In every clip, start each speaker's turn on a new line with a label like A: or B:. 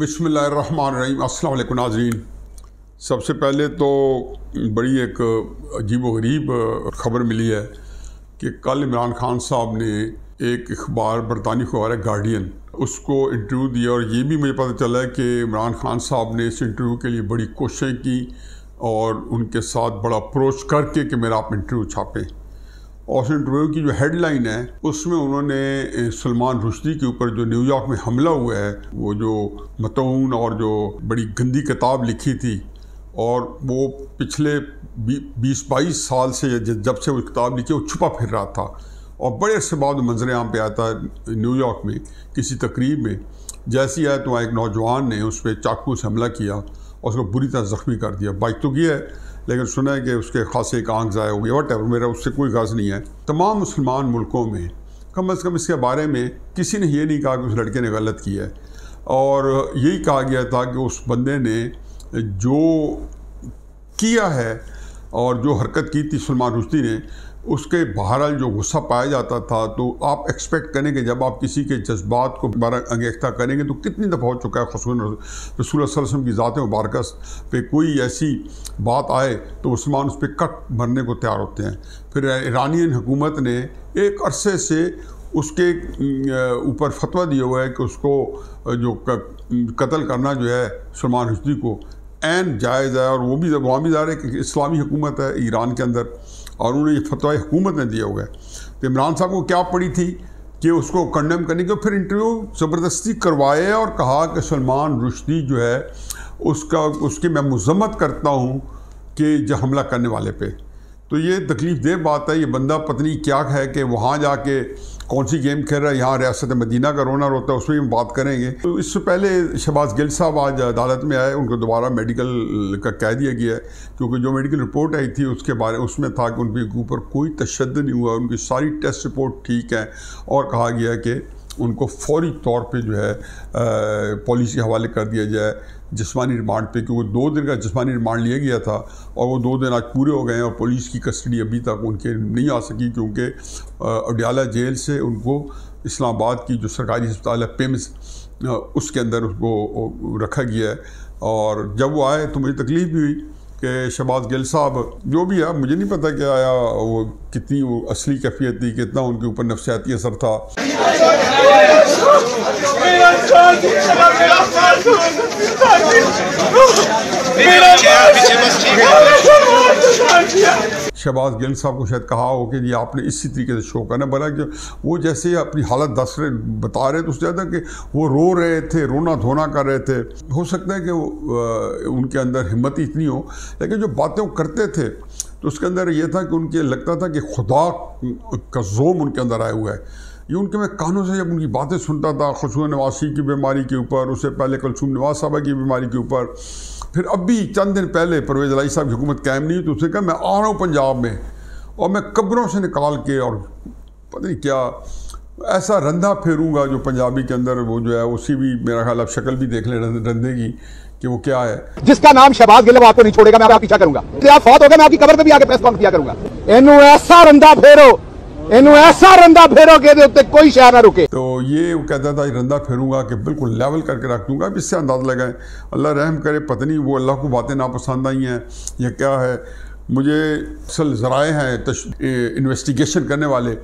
A: बिस्मिल्लाहिर्रहमानिर्रहीम। अस्सलाम वालेकुम नाज़रीन। सबसे पहले तो बड़ी एक अजीब-व-गरीब ख़बर मिली है कि कल इमरान खान साहब ने एक अखबार बरतानी अखबार है गार्डियन, उसको इंटरव्यू दिया और ये भी मुझे पता चला है कि इमरान खान साहब ने इस इंटरव्यू के लिए बड़ी कोशिशें की और उनके साथ बड़ा अप्रोच करके कि मेरा आप इंटरव्यू छापें। और उस इंटरव्यू की जो हेडलाइन है उसमें उन्होंने सलमान रुश्दी के ऊपर जो न्यूयॉर्क में हमला हुआ है, वो जो मतऊन और जो बड़ी गंदी किताब लिखी थी और वो पिछले 20-22 साल से जब से वो किताब लिखी वो छुपा फिर रहा था और बड़े अरसे बाद मंजर आम पे आता है न्यूयॉर्क में किसी तकरीब में। जैसी आया तो एक नौजवान ने उस पर चाकू से हमला किया और उसको बुरी तरह ज़ख्मी कर दिया। बाइक तो किया है लेकिन सुना है कि उसके खासे एक आंख ज़ाया हो गया। वट मेरा उससे कोई गर्ज नहीं है। तमाम मुसलमान मुल्कों में कम से कम इसके बारे में किसी ने ये नहीं कहा कि उस लड़के ने गलत किया है और यही कहा गया था कि उस बंदे ने जो किया है और जो हरकत की थी सलमान रुश्दी ने, उसके बहरहाल जो गुस्सा पाया जाता था। तो आप एक्सपेक्ट करें कि जब आप किसी के जज्बात को दोबारा अंगेख्ता करेंगे तो कितनी दफ़ा हो चुका है ख़ुसूसन रसूल सल्लल्लाहु अलैहि वसल्लम की ज़ात मुबारक पे कोई ऐसी बात आए तो मुसलमान उस पर कट भरने को तैयार होते हैं। फिर ईरानियन हुकूमत ने एक अरसे से उसके ऊपर फतवा दिया हुआ है कि उसको जो कत्ल करना जो है सलमान रुश्दी को ऐन जायज़ है और वो भी वहाँ भी ज़ाहिर है कि इस्लामी हुकूमत है ईरान के अंदर और उन्होंने ये फतवा हुकूमत ने दिया हुआ है। तो इमरान साहब को क्या पड़ी थी कि उसको कंडेम करने के, फिर इंटरव्यू ज़बरदस्ती करवाए और कहा कि सलमान रुश्दी जो है उसकी मैं मज़म्मत करता हूँ कि जो हमला करने वाले पे। तो ये तकलीफ़ देह बात है। ये बंदा पत्नी क्या है कि वहाँ जाके कौन सी गेम खेल रहा है, यहाँ रियासत मदीना का रोना रोता है, उसमें हम बात करेंगे। तो इससे पहले शहबाज गिल साहब आज अदालत में आए, उनको दोबारा मेडिकल का कह दिया गया है क्योंकि जो मेडिकल रिपोर्ट आई थी उसके बारे उसमें था कि उनके ऊपर कोई तशद्दुद नहीं हुआ, उनकी सारी टेस्ट रिपोर्ट ठीक है और कहा गया कि उनको फौरी तौर पे जो है पुलिस के हवाले कर दिया जाए जिस्मानी रिमांड पे, क्योंकि 2 दिन का जिस्मानी रिमांड लिया गया था और वो 2 दिन आज पूरे हो गए हैं और पुलिस की कस्टडी अभी तक उनके नहीं आ सकी क्योंकि अडयाला जेल से उनको इस्लामाबाद की जो सरकारी अस्पताल है पिम्स उसके अंदर उसको रखा गया है। और जब वो आए तो मुझे तकलीफ़ भी हुई कि शहबाज गिल साहब जो भी है, मुझे नहीं पता कि आया वो कितनी वो असली कैफियत थी, कितना उनके ऊपर नफ्सियाती असर था। शहबाज गिल साहब को शायद कहा हो कि जी आपने इसी तरीके से शो करना, बना कि वो जैसे अपनी हालत बता रहे थे उससे ज़्यादा कि वो रो रहे थे, रोना धोना कर रहे थे। हो सकता है कि वो उनके अंदर हिम्मत ही इतनी हो, लेकिन जो बातें वो करते थे तो उसके अंदर ये था कि उनके लगता था कि खुदा का ज़ोम उनके अंदर आया हुआ है। ये उनके मैं कानों से जब उनकी बातें सुनता था, खुशबू नवासी की बीमारी के ऊपर, उससे पहले कुलसूम नवाज साहबा की बीमारी के ऊपर, फिर अभी चंद दिन पहले परवेज़ इलाही साहब की हुकूमत कायम नहीं हुई तो उसने कहा मैं आ रहा हूँ पंजाब में और मैं कब्रों से निकाल के और पता नहीं क्या ऐसा रंधा फेरूंगा जो पंजाबी के अंदर वो जो है उसी भी मेरा ख्याल आप शक्ल भी देख लें रंधे की कि वो क्या है।
B: जिसका नाम शहबाज गिल आपको नहीं छोड़ेगा, मैं आपका पीछा करूंगा। आप फौत हो गए मैं आपकी कब्र पे भी आके प्रेस कॉन्फ्रेंस किया करूंगा। इन्हू ऐसा रंधा फेरो, इन्हू ऐसा रंधा फेरो के दे उत्ते कोई शय ना रुके।
A: तो ये वो कहता था रंधा फेरूंगा कि बिल्कुल लेवल करके रख दूंगा। अब इससे अंदाज़ा लगाएं, अल्लाह रहम करे, पता नहीं वो अल्लाह को बातें नापसंद आई हैं या क्या है। मुझे असल ज़राए हैं इन्वेस्टिगेशन करने वाले,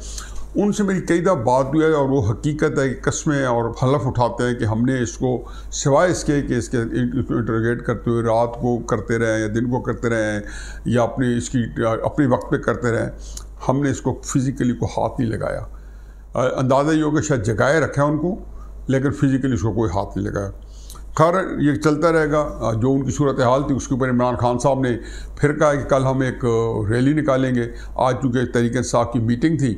A: उनसे मेरी कई दफ़ा बात हुई है और वो हकीकत है कि कस्में और हलफ उठाते हैं कि हमने इसको सिवाय इसके कि इसको इंटरोगेट करते हुए रात को करते रहें या दिन को करते रहें या अपने वक्त पे करते रहें, हमने इसको फिज़िकली को हाथ नहीं लगाया। अंदाज़ा ये हो कि शायद जगाए रखा है उनको लेकिन फ़िज़िकली उसको कोई हाथ नहीं लगाया। खैर ये चलता रहेगा। जो उनकी सूरत हाल थी उसके ऊपर इमरान खान साहब ने फिर कहा कि कल हम एक रैली निकालेंगे। आज चूँकि तहरीक इंसाफ की मीटिंग थी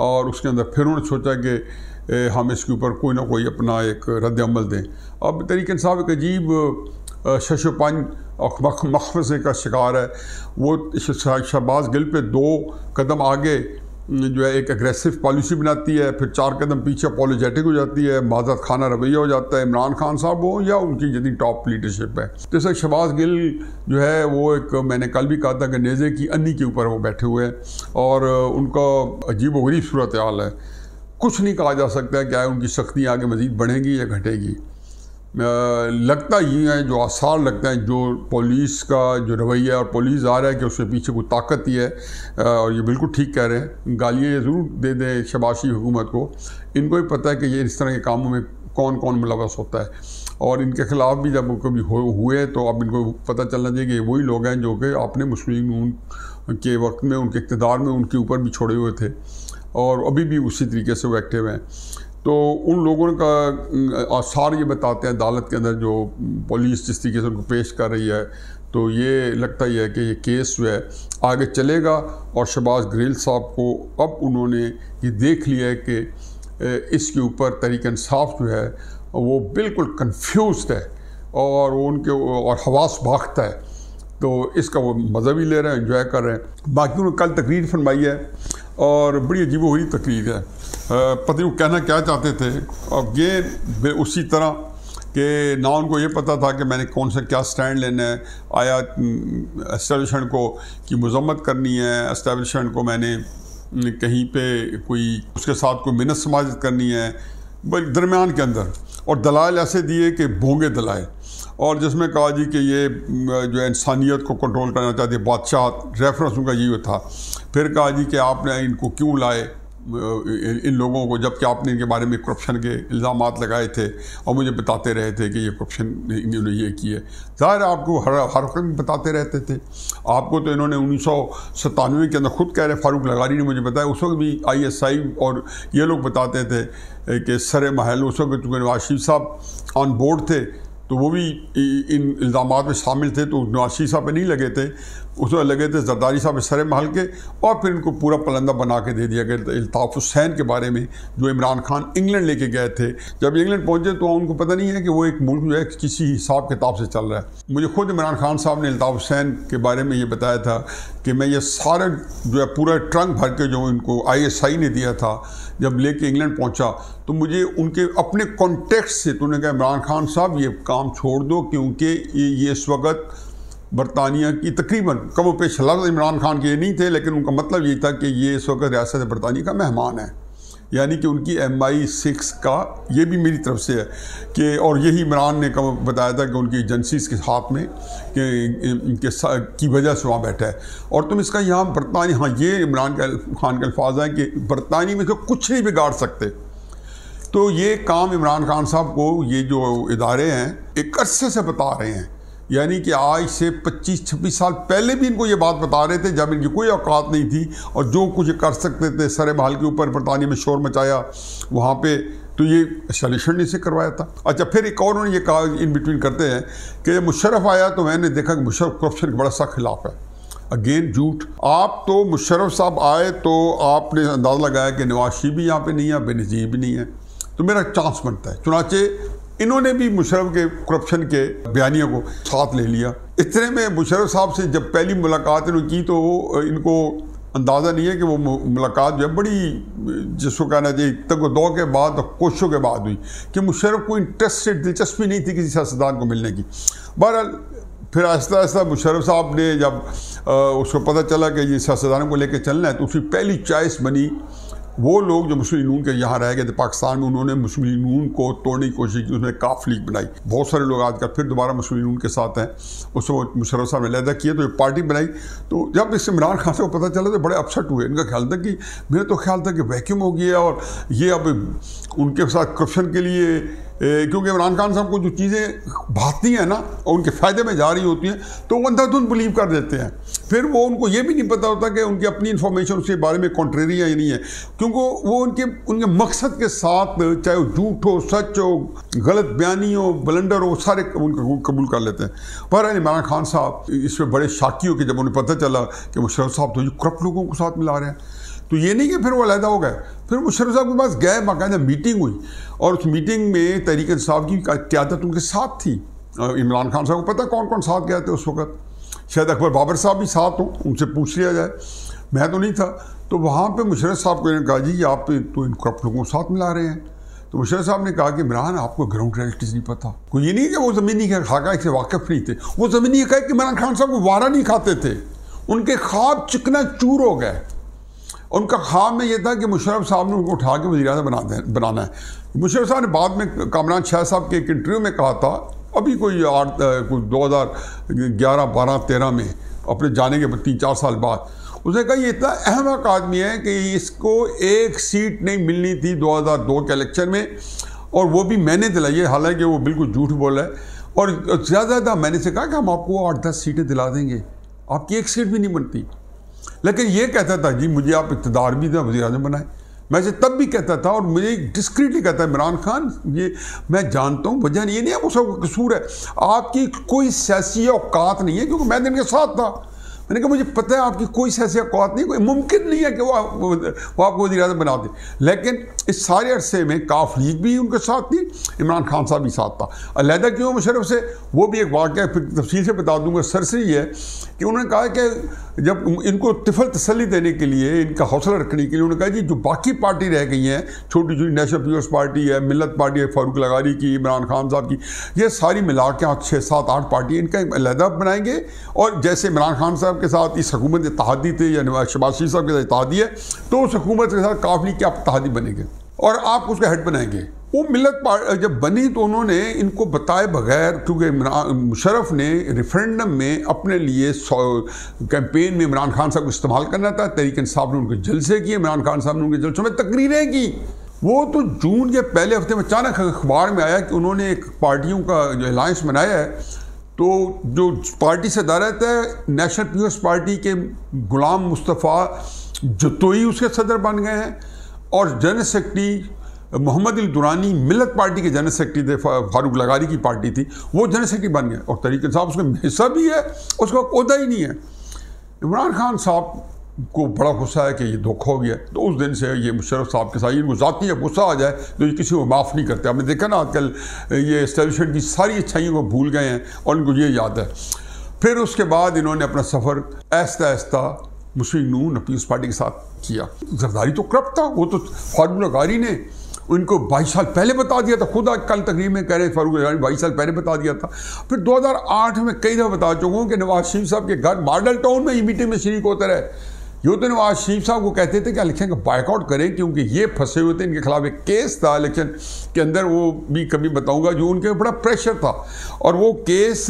A: और उसके अंदर फिर उन्होंने सोचा कि हम इसके ऊपर कोई ना कोई अपना एक रद्द अमल दें। अब तहरीक इंसाफ एक अजीब शशोपन और मखफ़े का शिकार है। वो शहबाज गिल पे 2 कदम आगे जो है एक एग्रेसिव पॉलिसी बनाती है, फिर 4 कदम पीछे अपॉलोजेटिक हो जाती है, माज़रत खाना रवैया हो जाता है। इमरान खान साहब हो या उनकी जितनी टॉप लीडरशिप है, जैसे शहबाज गिल जो है वो एक, मैंने कल भी कहा था कि नेज़े की अन्नी के ऊपर वो बैठे हुए हैं और उनका अजीब व गरीब सूरत हाल है। कुछ नहीं कहा जा सकता है क्या उनकी सख्ती आगे मज़ीद बढ़ेगी या घटेगी। लगता ही है, जो आसार लगता है, जो पुलिस का जो रवैया और पुलिस जा रहा है कि उसके पीछे कोई ताकत ही है, और ये बिल्कुल ठीक कह रहे हैं। गालियाँ ज़रूर दे दें शबाशी हुकूमत को, इनको भी पता है कि ये इस तरह के कामों में कौन कौन मुलव्वस होता है, और इनके ख़िलाफ़ भी जब कभी हुए तो अब इनको पता चलना चाहिए कि वही लोग हैं जो कि आपने मुस्लिम लीग के वक्त में, उनके इक़्तिदार में उनके ऊपर भी छोड़े हुए थे और अभी भी उसी तरीके से वो एक्टिव हैं। तो उन लोगों का आसार ये बताते हैं अदालत के अंदर, जो पुलिस जिस तरीके से उनको पेश कर रही है, तो ये लगता ही है कि ये केस जो है आगे चलेगा। और शहबाज गिल साहब को अब उन्होंने ये देख लिया है कि इसके ऊपर तहरीक इंसाफ जो है वो बिल्कुल कंफ्यूज्ड है और वो उनके और हवास भागता है, तो इसका वो मज़ा भी ले रहे हैं, एंजॉय कर रहे हैं। बाकी उन्होंने कल तकरीर फरमाई है और बड़ी अजीबोगरीब तकरीर है, पता नहीं वो कहना क्या चाहते थे। अब ये उसी तरह कि ना उनको ये पता था कि मैंने कौन सा क्या स्टैंड लेना है, आया एस्टेब्लिशमेंट को की मजम्मत करनी है, एस्टेब्लिशमेंट को मैंने कहीं पे कोई उसके साथ कोई मिन्नत समाजत करनी है, दरमियान के अंदर, और दलाल ऐसे दिए कि भोंगे दलाल, और जिसमें कहा जी कि ये जो है इंसानियत को कंट्रोल करना चाहती है बादशाह, रेफरेंस उनका यही था। फिर कहा जी कि आपने इनको क्यों लाए इन लोगों को, जबकि आपने इनके बारे में करप्शन के इल्ज़ामात लगाए थे और मुझे बताते रहे थे कि ये करप्शन इन्होंने ये की है। ज़ाहिर आपको हर वक्त बताते रहते थे। आपको तो इन्होंने 1997 के अंदर खुद कह रहे, फारूक लगारी ने मुझे बताया, उस वक्त भी ISI और ये लोग बताते थे कि सर महल, उस वक्त चूँकि नवाज शरीफ साहब ऑन बोर्ड थे तो वो भी इन इल्ज़ामात में शामिल थे, तो नवाज शरीफ साहब पे नहीं लगे थे, उसमें लगे थे जरदारी साहब सर महल के, और फिर इनको पूरा पलंदा बना के दे दिया गया अल्ताफ़ हुसैन के बारे में, जो इमरान खान इंग्लैंड लेके गए थे। जब इंग्लैंड पहुंचे तो उनको पता नहीं है कि वो एक मुल्क जो है किसी हिसाब किताब से चल रहा है। मुझे खुद इमरान खान साहब ने अल्ताफ़ हुसैन के बारे में ये बताया था कि मैं ये सारे जो है पूरा ट्रंक भर के जो इनको ISI ने दिया था, जब लेके इंग्लैंड पहुंचा तो मुझे उनके अपने कॉन्टेक्स्ट से, तो उन्होंने कहा इमरान खान साहब ये काम छोड़ दो, क्योंकि ये इस वक्त बरतानिया की तकरीबन कम पेश लफ्ज़ इमरान खान के ये नहीं थे, लेकिन उनका मतलब ये था कि ये इस वक्त रियासत बरतानिया का मेहमान है, यानी कि उनकी MI6 का, ये भी मेरी तरफ से है कि, और यही इमरान ने बताया था कि उनकी एजेंसीज़ के हाथ में की वजह से वहाँ बैठा है। और तुम इसका यहाँ बरतानिया, हाँ ये इमरान खान के अल्फाज हैं कि बरतानिया में तो कुछ नहीं बिगाड़ सकते। तो ये काम इमरान खान साहब को ये जो इदारे हैं एक अरसे से बता रहे हैं, यानी कि आज से 25-26 साल पहले भी इनको ये बात बता रहे थे, जब इनकी कोई औकात नहीं थी और जो कुछ कर सकते थे, सरे महल के ऊपर बरतानिया में शोर मचाया वहाँ पे, तो ये एस्टेब्लिशमेंट ने इसे करवाया था। अच्छा, फिर एक और उन्होंने ये कहा इन बिटवीन करते हैं कि मुशर्रफ आया तो मैंने देखा कि मुशर्रफ करप्शन के बड़ा सख्त खिलाफ है। अगेन झूठ। आप तो मुशर्रफ साहब आए तो आपने अंदाज़ा लगाया कि नवाज शरीफ भी यहाँ पे नहीं है, बेनज़ीर भी नहीं है, तो मेरा चांस बनता है। चुनाचे इन्होंने भी मुशर्रफ के करप्शन के बयानियों को साथ ले लिया। इतने में मुशर्रफ साहब से जब पहली मुलाकात इन्होंने की तो इनको अंदाज़ा नहीं है कि वो मुलाकात जो है बड़ी, जिसको कहना चाहिए तगदो के बाद और कोशिशों के बाद हुई, कि मुशर्रफ को इंटरेस्टेड, दिलचस्पी नहीं थी किसी सियासतदान को मिलने की। बहरहाल फिर आहिस्ता आहिस्ता मुशर्रफ साहब ने जब उसको पता चला कि ये सियासतदानों को लेकर चलना है, तो उसकी पहली चॉइस बनी वो लोग जो मुस्लिम नून के यहाँ रह गए थे पाकिस्तान में। उन्होंने मुस्लिम नून को तोड़ने की कोशिश की, उसने काफ लीग बनाई। बहुत सारे लोग आजकल फिर दोबारा मुस्लिम नून के साथ हैं। उसको मुशर्रफ साहब ने अलहदा किया तो ये पार्टी बनाई। तो जब इससे इमरान खान से को पता चला तो बड़े अपसेट हुए। इनका ख्याल था कि, मेरा तो ख्याल था कि वैक्यूम हो गया और ये अब उनके साथ करप्शन के लिए, क्योंकि इमरान खान साहब को जो चीज़ें भाती हैं ना और उनके फ़ायदे में जा रही होती हैं तो वो अंधाधुंध बिलीव कर देते हैं। फिर वो उनको ये भी नहीं पता होता कि उनकी अपनी इन्फॉर्मेशन उसके बारे में कॉन्ट्रेरी है या नहीं है, क्योंकि वो उनके मकसद के साथ, चाहे वो झूठ हो, सच हो, गलत बयानी हो, ब्लंडर हो, सारे उनको कबूल कर लेते हैं। पर इमरान खान साहब इसमें बड़े शाकी हो कि जब उन्हें पता चला कि मुशर्रफ साहब तो ये करप्ट लोगों को साथ मिला रहे हैं, तो ये नहीं कि फिर वो अलहदा हो गए। फिर मुशर्रफ साहब के पास गए, बाकायदा मीटिंग हुई और उस मीटिंग में तहरीक इंसाफ की क़यादत उनके साथ थी। इमरान खान साहब को पता कौन कौन साथ गए थे उस वक्त, शायद अकबर बाबर साहब भी साथ हो, उनसे पूछ लिया जाए, मैं तो नहीं था। तो वहाँ पे मुशर्रफ साहब को इन्होंने कहा जी आप तो इन करप्ट लोगों को साथ मिला रहे हैं। तो मुशर्रफ साहब ने कहा कि इमरान आपको ग्राउंड रियलिटीज़ नहीं पता, कोई ये नहीं कि वो ज़मीनी हक़ाइक़ से वाकिफ़ नहीं थे, वो ज़मीनी हक़ाइक़ कि इमरान खान साहब को वारा नहीं खाते थे, उनके ख्वाब चिकना चूर हो गए उनका ख्वाब में ये था कि मुशर्रफ साहब ने उनको उठा के वज़ीर-ए-आज़म बनाना है। मुशर्रफ साहब ने बाद में कामरान शाह साहब के एक इंटरव्यू में कहा था, अभी कोई 2011, 12, 13 में अपने जाने के 3-4 साल बाद, उसने कहा ये इतना अहमक आदमी है कि इसको एक सीट नहीं मिलनी थी 2002 के इलेक्शन में, और वो भी मैंने दिलाई है, हालांकि वो बिल्कुल झूठ बोला है। और ज़्यादा मैंने से कहा कि हम आपको 8-10 सीटें दिला देंगे, आपकी एक सीट भी नहीं बनती। लेकिन ये कहता था जी मुझे आप इक़्तिदार भी दें, वज़ीर-ए-आज़म बनाए। मैं इसे तब भी कहता था, और मुझे डिस्क्रीटली कहता है इमरान खान, ये मैं जानता हूँ वजह ये नहीं है, वो सब कसूर है, आपकी कोई सियासी औकात नहीं है, क्योंकि मैं इनके साथ था। मैंने कहा मुझे पता है आपकी कोई सियासी औकात नहीं, कोई मुमकिन नहीं है कि वो आपको वज़ीर-ए-आज़म बना दे। लेकिन इस सारे अरसे में काफ लीग भी उनके साथ थी, इमरान खान साहब भी साथ था। अलहदा क्यों मुशर्रफ से, वो भी एक वाक़या फिर तफसील से बता दूंगा। सरसरी है कि उन्होंने कहा कि जब इनको तिफल तसल्ली देने के लिए, इनका हौसला रखने के लिए, उन्होंने कहा जी जो बाकी पार्टी रह गई हैं, छोटी छोटी नेशनल पीपल्स पार्टी है, मिलत पार्टी है, फारूक लगारी की, इमरान खान साहब की, ये सारी मिला के 6, 7, 8 पार्टी इनका अलहदा बनाएंगे। और जैसे इमरान खान साहब के साथ इस हुकूमत इत्तेहादी थे या शहबाज शरीफ साहब के साथ इत्तेहादी है, तो उस हुकूमत के साथ काफ लीग के आप इत्तेहादी बनेंगे और आप उसके हेड बनाएंगे। वो मिलत पार्टी जब बनी तो उन्होंने इनको बताए बगैर, क्योंकि मुशर्रफ ने रेफरेंडम में अपने लिए कैंपेन में इमरान खान साहब को इस्तेमाल करना था, तहरीक इंसाफ ने उनके जलसे किए, इमरान खान साहब ने उनके जलसों में तकरीरें की। वो तो जून के पहले हफ्ते में अचानक अखबार में आया कि उन्होंने एक पार्टियों का जो अलायंस बनाया है, तो जो पार्टी से दायरत है, नेशनल पीपल्स पार्टी के गुलाम मुस्तफ़ा जतोई उसके सदर बन गए हैं, और जनरल सेक्रेटरी मोहम्मद अली दुरानी मिलत पार्टी के जनरल सेक्रेटरी थे, फारूक लगारी की पार्टी थी, वो जनरल सेक्रेटरी बन गए। और तहरीक इंसाफ उसमें हिस्सा भी है, उसका ओहदा ही नहीं है। इमरान खान साहब को बड़ा गुस्सा है कि ये धोखा हो गया, तो उस दिन से ये मुशर्रफ साहब के साथ इनको ज़ाती जब गुस्सा आ जाए तो ये किसी को माफ़ नहीं करते। आपने देखा ना आजकल ये एस्टेब्लिशमेंट की सारी अच्छाइयों को भूल गए हैं और इनको ये याद है। फिर उसके बाद इन्होंने अपना सफ़र आहिस्ता आहिस्ता मुस्लिम नून पीपल्स पार्टी के साथ किया। जरदारी तो करप्ट था, वो तो फारूक लगारी ने उनको 22 साल पहले बता दिया था, खुद कल तकरीर में कह रहे फारूक लगारी 22 साल पहले बता दिया था। फिर 2008 में कई दफ़ा बता चुका हूँ कि नवाज शरीफ साहब के घर मॉडल टाउन में ही मीटिंग में शरीक होते रहे। ये तो नवाज शरीफ साहब को कहते थे कि इलेक्शन का बाइकआउट करें, क्योंकि ये फंसे हुए थे, इनके खिलाफ एक केस था इलेक्शन के अंदर, वो भी कभी बताऊंगा, जो उनके बड़ा प्रेशर था। और वो केस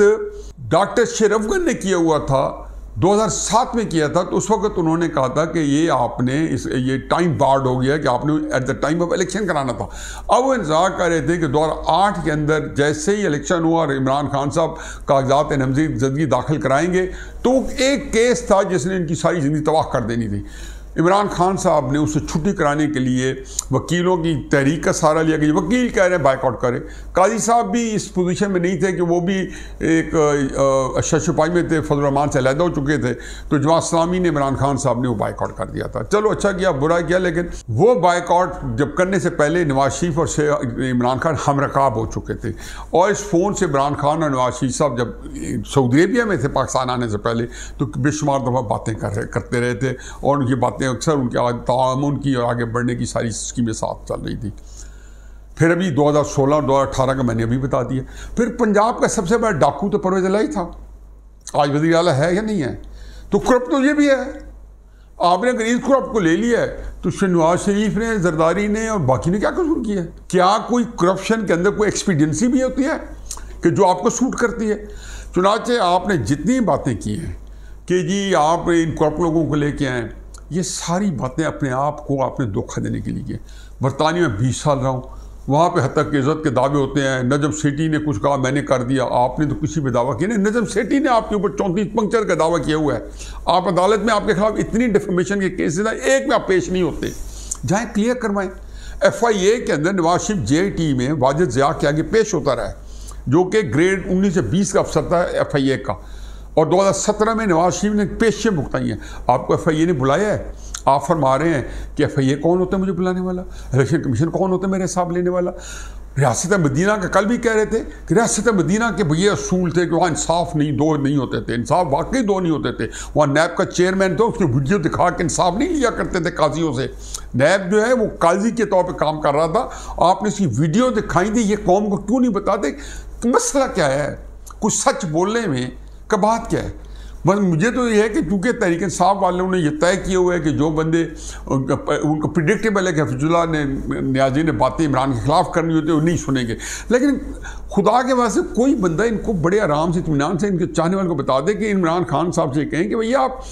A: डॉक्टर शेरफगन ने किया हुआ था, 2007 में किया था। तो उस वक्त उन्होंने कहा था कि ये आपने ये टाइम बार्ड हो गया कि आपने at the time of election कराना था। अब वो इंतजार कर रहे थे कि 2008 के अंदर जैसे ही इलेक्शन हुआ और इमरान खान साहब कागजात नामजदगी दाखिल कराएंगे, तो एक केस था जिसने इनकी सारी ज़िंदगी तबाह कर देनी थी। इमरान खान साहब ने उससे छुट्टी कराने के लिए वकीलों की तहरीक का सहारा लिया कि वकील कह रहे हैं बाइकआउट करें। काजी साहब भी इस पोजीशन में नहीं थे कि वो भी एक अशरफाई में थे, फजल रहमान से अलहदा हो चुके थे। तो जमात इस्लामी ने इमरान खान साहब ने वो बाइकआउट कर दिया था। चलो अच्छा किया बुरा किया, लेकिन वो बाइकआउट जब करने से पहले नवाज शरीफ और इमरान खान हमरकाब हो चुके थे। और इस फ़ोन से इमरान खान और नवाज शरीफ साहब जब सऊदी अरेबिया में थे पाकिस्तान आने से पहले, तो बेशुमार दफ़ा बातें करते रहे थे, और उनकी बातें अक्सर उनके तामुन की और आगे बढ़ने की सारी स्कीमें साथ चल रही थी। फिर अभी 2016 और 2018 का मैंने अभी बता दिया। फिर पंजाब का सबसे बड़ा डाकू तो परवेज़ इलाही था, आज वज़ीर आला है या नहीं है। तो करप्ट तो ये भी है। आपने अगर इस करप्ट को ले लिया है तो शहनवाज शरीफ ने, जरदारी ने और बाकी ने क्या कसूर किया है? क्या कोई करप्शन के अंदर कोई एक्सपीडियंसी भी होती है कि जो आपको सूट करती है? चुनाचे आपने जितनी बातें की हैं कि जी आप इन करप्ट लोगों को लेके आए, ये सारी बातें अपने आप को आपने धोखा देने के लिए की। बरतानिया में 20 साल रहा हूँ, वहाँ पे हद तक के इज़्ज़त के दावे होते हैं। नजम सेठी ने कुछ कहा, मैंने कर दिया, आपने तो किसी पे दावा किया नहीं। नजम सेठी ने आपके ऊपर 34 पंक्चर का दावा किया हुआ है। आप अदालत में आपके खिलाफ इतनी डिफेमेशन के केसेस हैं, एक में आप पेश नहीं होते। जाएँ क्लियर करवाएं। FIA के अंदर नवाज शरीफ JIT में वाजिद ज़िया के आगे पेश होता रहा है, जो कि ग्रेड 19 से 20 का अफसर था FIA का। और 2017 में नवाज शरीफ ने पेशें भुगताई हैं। आपको FIA ने बुलाया है, आप फरमा रहे हैं कि FIA कौन होता है मुझे बुलाने वाला, इलेक्शन कमीशन कौन होता है मेरे हिसाब लेने वाला। रियासत मदीना का कल भी कह रहे थे कि रियासत मदीना के भैया असूल थे कि वहाँ इंसाफ नहीं, दो नहीं होते थे। इंसाफ वाकई दो नहीं होते थे। वहाँ नैब का चेयरमैन था, उसने वीडियो दिखा के इंसाफ नहीं लिया करते थे काजियों से। नैब जो है वो काजी के तौर पर काम कर रहा था, आपने उसकी वीडियो दिखाई थी। ये कौम को क्यों नहीं बताते? मसला क्या है? कुछ सच बोलने में का बात क्या है? बस मुझे तो ये है कि चूँकि तहरीक इंसाफ वालों ने ये तय किया हुआ है कि जो बंदे उनका प्रिडिक्टेबल है कि हफीजुल्लाह ने नियाज़ी ने बातें इमरान के ख़िलाफ़ करनी होती है वो नहीं सुनेंगे, लेकिन खुदा के वास्ते कोई बंदा इनको बड़े आराम से इत्मीनान से इनके चाहने वालों को बता दे कि इमरान खान साहब से कहें कि भैया आप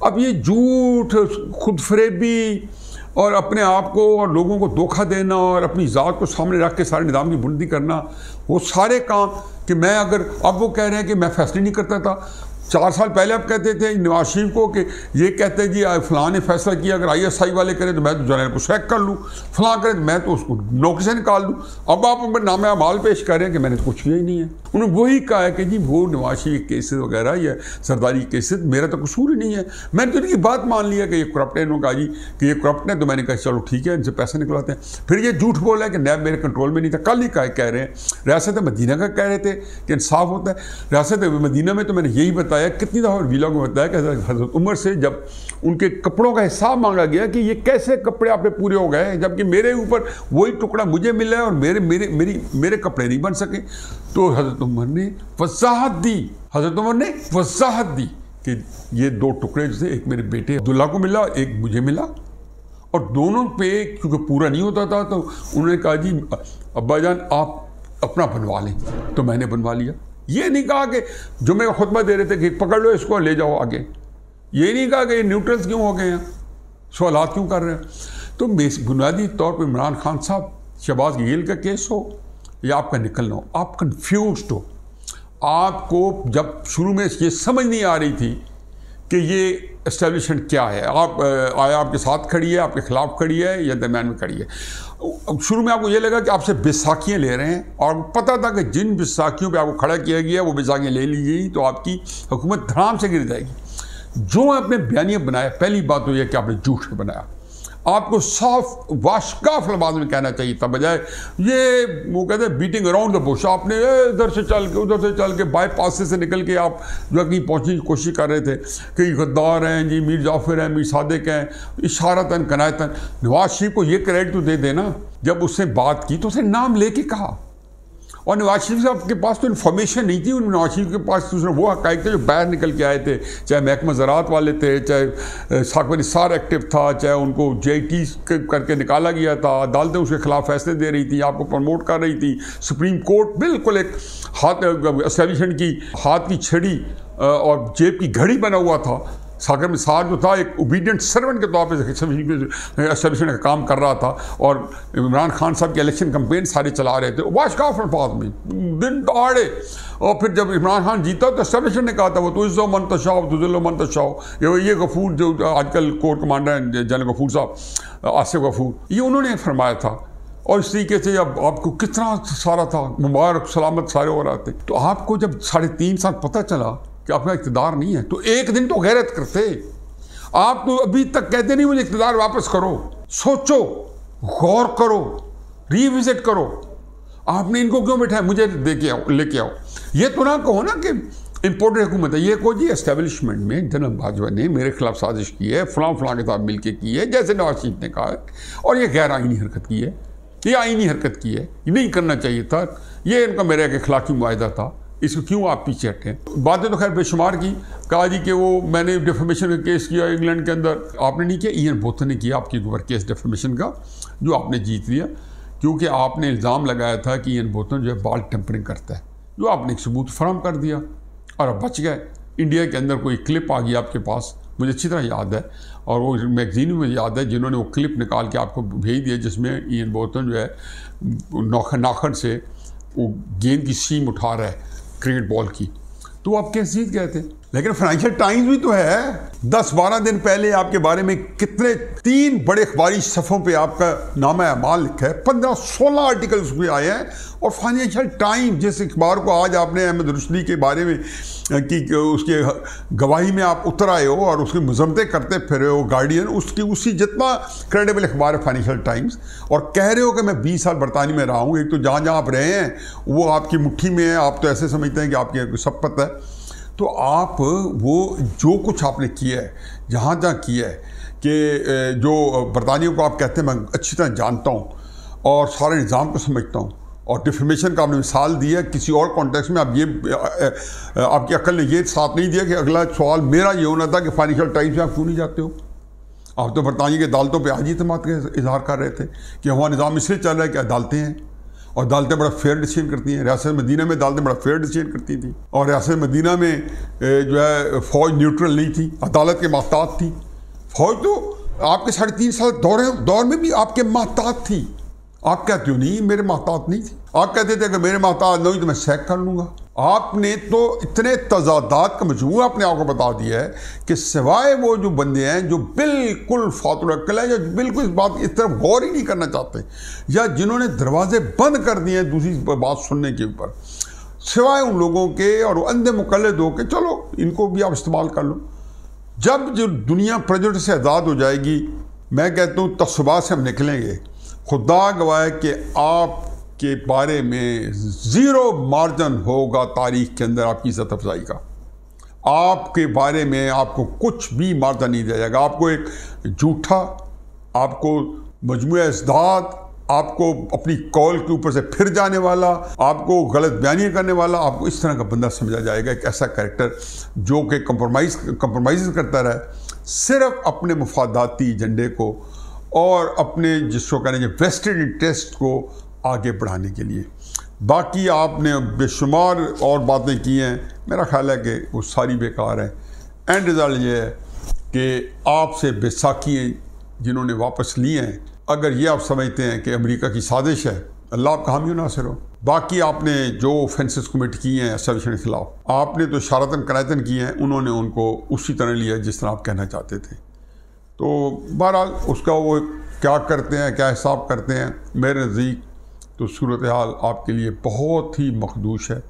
A: अब ये झूठ, खुद फरेबी और अपने आप को और लोगों को धोखा देना और अपनी ज़ात को सामने रख के सारे निज़ाम की बुलंदी करना, वो सारे काम कि मैं अगर अब वो कह रहे हैं कि मैं फैसले नहीं करता था। 4 साल पहले आप कहते थे नवाज शरीफ को कि ये कहते जी फलां ने फैसला किया अगर ISI वाले करें तो मैं तो जनरल को सैक कर लूँ, फलां करें तो मैं तो उसको नौकरी से निकाल दूँ। अब आप नाम अमाल पेश कर रहे हैं कि मैंने तो कुछ किया ही नहीं है। उन्होंने वही कहा है कि जी वो नवाज शरीफ केसेस वगैरह या सरदारी केसेस मेरा तो कसूर ही नहीं है। मैंने तो इनकी बात मान लिया कि ये करप्ट है, इन्होंने कहा जी कि ये करप्ट है, तो मैंने कहा चलो ठीक है इनसे पैसे निकलवाते हैं। फिर ये झूठ बोला है कि नैब मेरे कंट्रोल में नहीं था। कल ही कह रहे हैं रियासत मदीना का कह रहे थे कि इंसाफ होता है। रियासत मदीना में तो मैंने यही बताया, कितनी दफ़ा वीलॉग में बताया कि हज़रत उमर से जब उनके कपड़ों का हिसाब मांगा गया कि ये कैसे कपड़े आपने पूरे हो गए, जबकि मेरे ऊपर वही टुकड़ा मुझे मिला है और मेरे कपड़े नहीं बन सके। तो हज़रत उमर ने वजाहत दी कि ये 2 टुकड़े जैसे एक मेरे बेटे अब्दुल्ला को मिला, एक मुझे मिला, और दोनों पे क्योंकि पूरा नहीं होता था तो उन्होंने कहा जी अब्बा जान आप अपना बनवा लें, तो मैंने बनवा लिया। ये नहीं कहा कि जुम्मे का खुतबा दे रहे थे कि पकड़ लो इसको ले जाओ आगे, ये नहीं कहा कि ये न्यूट्रल्स क्यों हो गए हैं, सवालात क्यों कर रहे हैं। तो बुनियादी तौर पर इमरान खान साहब, शहबाज गिल का केस हो या आपका निकलना हो, आप कन्फ्यूज हो। आपको जब शुरू में ये समझ नहीं आ रही थी कि ये एस्टेब्लिशमेंट क्या है, आया आपके साथ खड़ी है, आपके खिलाफ खड़ी है या दरम्यान में खड़ी है। शुरू में आपको ये लगा कि आपसे बैसाखियाँ ले रहे हैं और पता था कि जिन बैसाखियों पे आपको खड़ा किया गया वो बैसाखियाँ ले ली गई तो आपकी हुकूमत धड़ाम से गिर जाएगी। जो आपने बयानिया बनाया, पहली बात तो यह कि आपने झूठ बनाया। आपको साफ वाशकाफ अल्फाज में कहना चाहिए था, बजाय ये वो कहते हैं बीटिंग अराउंड द बुश। आपने इधर से चल के बाईपास से निकल के आप जो कहीं पहुंचने की कोशिश कर रहे थे कि गद्दार हैं जी, मीर जाफर हैं, मीर सादिक हैं, इशारतन कनायतन। नवाज शरीफ को ये क्रेडिट तो दे देना, जब उसने बात की तो उसने नाम लेके कहा, और नवाज शरीफ साहब के पास तो इन्फॉर्मेशन नहीं थी। नवाज शरीफ के पास दूसरे वो हक़ाइक़ थे जो बाहर निकल के आए थे, चाहे महकमा ज़राअत वाले थे, चाहे साकब निसार एक्टिव था, चाहे उनको JIT करके निकाला गया था, अदालतें उसके खिलाफ फैसले दे रही थी, आपको प्रमोट कर रही थी, सुप्रीम कोर्ट बिल्कुल एक हाथ एस्टेब्लिशमेंट की हाथ की छड़ी और जेब की घड़ी बना हुआ था। साकर निसार जो था एक ओबीडियंट सर्वेंट के तौर पर एस्टेब्लिशमेंट का काम कर रहा था और इमरान खान साहब की इलेक्शन कैंपेन सारे चला रहे थे वाशकाफ अल्फाज में दिन दहाड़े। और फिर जब इमरान खान जीता तो एस्टेब्लिशमेंट ने कहा था वो तो इज़्ज़ो मन तशाओ तुज़िल्लो मन तशाओ। ये गफूर जो आजकल कोर कमांडर हैं जनरल गफूर साहब, आसिफ गफूर, ये उन्होंने फरमाया था। और इस तरीके से अब आपको कितना सारा था, मुबारक सलामत सारे हो रहे थे। तो आपको जब 3.5 साल पता चला कि आपका इक़्तिदार नहीं है तो एक दिन तो गैरत करते। आप तो अभी तक कहते नहीं मुझे इक़्तिदार वापस करो, सोचो, गौर करो, रिविजिट करो। आपने इनको क्यों बैठाया, मुझे लेके आओ। ये तो ना कहो ना कि इम्पोर्टेड हुकूमत है, ये कहो जी एस्टेब्लिशमेंट में जनरल बाजवा ने मेरे खिलाफ साजिश की है, फलां के साथ मिल के की है, जैसे नवाज शरीफ ने कहा है, और ये गैर आईनी हरकत की है, ये आईनी हरकत की है, ये नहीं करना चाहिए था, ये इनका मेरे के खिलाफी मुआहिदा था, इसको क्यों आप पीछे हटें। बातें तो खैर बेशुमार की, कहा जी कि वो मैंने डिफेमेशन का केस किया इंग्लैंड के अंदर, आपने नहीं किया, इयान बोथन ने किया आपके ऊपर केस डिफेमेशन का, जो आपने जीत लिया क्योंकि आपने इल्ज़ाम लगाया था कि इयान बोथन जो है बाल टेम्परिंग करता है, जो आपने एक सबूत फराहम कर दिया और अब बच गए। इंडिया के अंदर कोई क्लिप आ गई आपके पास, मुझे अच्छी तरह याद है, और वो मैगजीन में मुझे याद है जिन्होंने वो क्लिप निकाल के आपको भेज दिया जिसमें इयान बोथन जो है नाखन से वो गेंद की सीम उठा रहा है क्रिकेट बॉल की, तो आप कैसे जीत गए थे। लेकिन फाइनेंशियल टाइम्स भी तो है, 10-12 दिन पहले आपके बारे में कितने 3 बड़े अखबारी सफ़ों पे आपका नामा अमाल लिखा है, 15-16 आर्टिकल्स भी आए हैं। और फाइनेंशियल टाइम्स जिस अखबार को आज आपने अहमद रुश्दी के बारे में कि उसके गवाही में आप उतर आए हो और उसकी मजम्मतें करते फिर हो, गार्डियन उसी जितना क्रेडिबल अखबार है फाइनेंशियल टाइम्स, और कह रहे हो कि मैं 20 साल बरतानी में रहा हूँ। एक तो जहाँ आप रहे हैं वो आपकी मुट्ठी में है, आप तो ऐसे समझते हैं कि आपकी सब पता है। तो आप वो जो कुछ आपने किया है, जहाँ किया है कि जो बरतानियों को आप कहते हैं मैं अच्छी तरह जानता हूँ और सारे निज़ाम को समझता हूँ, और डिफेमेशन का आपने मिसाल दिया, किसी और कॉन्टेक्स्ट में आप ये आपकी अक्ल ने ये साथ नहीं दिया कि अगला सवाल मेरा ये होना था कि फाइनेंशियल टाइम्स में आप क्यों नहीं जाते हो। आप तो बरतानिया की अदालतों पर आज ही इत्मीनान का इजहार कर रहे थे कि हमारा निज़ाम इसलिए चल रहा है कि अदालतें हैं और अदालतें बड़ा फेयर डिसीजन करती हैं। रियासत मदीना में अदालतें बड़ा फेयर डिसीजन करती थी और रियासत मदीना में जो है फ़ौज न्यूट्रल नहीं थी, अदालत के महतात थी। फ़ौज तो आपके 3.5 साल दौर में भी आपके महतात थी। आप कहते हो नहीं मेरे महतात नहीं थी, आप कहते थे अगर मेरे महतात नहीं तो मैं सैक कर लूँगा। आपने तो इतने तजादात का मजमूआ अपने आप को बता दिया है कि सिवाय वो जो बंदे हैं जो बिल्कुल फातुल अक्ल है या बिल्कुल इस बात इस तरफ गौर ही नहीं करना चाहते या जिन्होंने दरवाजे बंद कर दिए हैं दूसरी बात सुनने के ऊपर, सिवाय उन लोगों के और अंधे मुकल्लिद हो के चलो इनको भी आप इस्तेमाल कर लो। जब जो दुनिया प्रेजुडिस से आज़ाद हो जाएगी, मैं कहता हूँ तस्सुबात से हम निकलेंगे। खुदा गवाह कि आपके बारे में ज़ीरो मार्जिन होगा तारीख के अंदर आपकी इज़्ज़त अफजाई का। आपके बारे में आपको कुछ भी मार्जिन नहीं दिया जाएगा। आपको एक झूठा, आपको मजमूआ इस्दाद, आपको अपनी कॉल के ऊपर से फिर जाने वाला, आपको गलत बयानियाँ करने वाला, आपको इस तरह का बंदा समझा जाएगा। एक ऐसा कैरेक्टर जो कि कंप्रोमाइज़ करता रहे सिर्फ अपने मुफादाती एजेंडे को और अपने जिसको कहने वेस्टेड इंटरेस्ट को आगे बढ़ाने के लिए। बाकी आपने बेशुमार और बातें की हैं, मेरा ख्याल है कि वो सारी बेकार हैं। एंड रिज़ल्ट ये है कि आपसे बैसाखियाँ जिन्होंने वापस ली हैं, अगर ये आप समझते हैं कि अमेरिका की साजिश है, अल्लाह आपका हामी नासिर हो। बाकी आपने जो ऑफेंसेस कमिट किए हैं एस्टेब्लिशमेंट के खिलाफ, आपने तो शरारतन करायतन किए हैं, उन्होंने उनको उसी तरह लिया जिस तरह आप कहना चाहते थे। तो बहरहाल उसका वो क्या करते हैं, क्या हिसाब करते हैं, मेरे नज़दीक तो सूरत हाल आपके लिए बहुत ही मखदूश है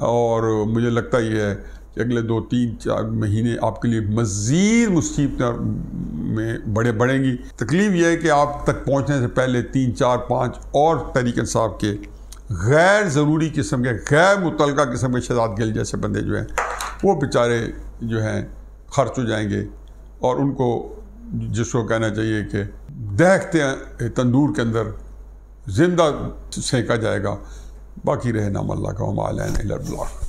A: और मुझे लगता ही है कि अगले 2-3-4 महीने आपके लिए मज़ीद मुसीबत में बढ़ेंगी। तकलीफ़ यह है कि आप तक पहुंचने से पहले 3-4-5 और तहरीक इंसाफ के गैर ज़रूरी किस्म के, गैर मुतलका किस्म के शहजाद गिल जैसे बंदे जो हैं वो बेचारे जो हैं खर्च हो जाएंगे और उनको जिसको कहना चाहिए कि दहकते तंदूर के अंदर ज़िंदा सेंका जाएगा। बाकी रहे नाम अल्लाह का, वमा अलैना इल्ला अल बलाग।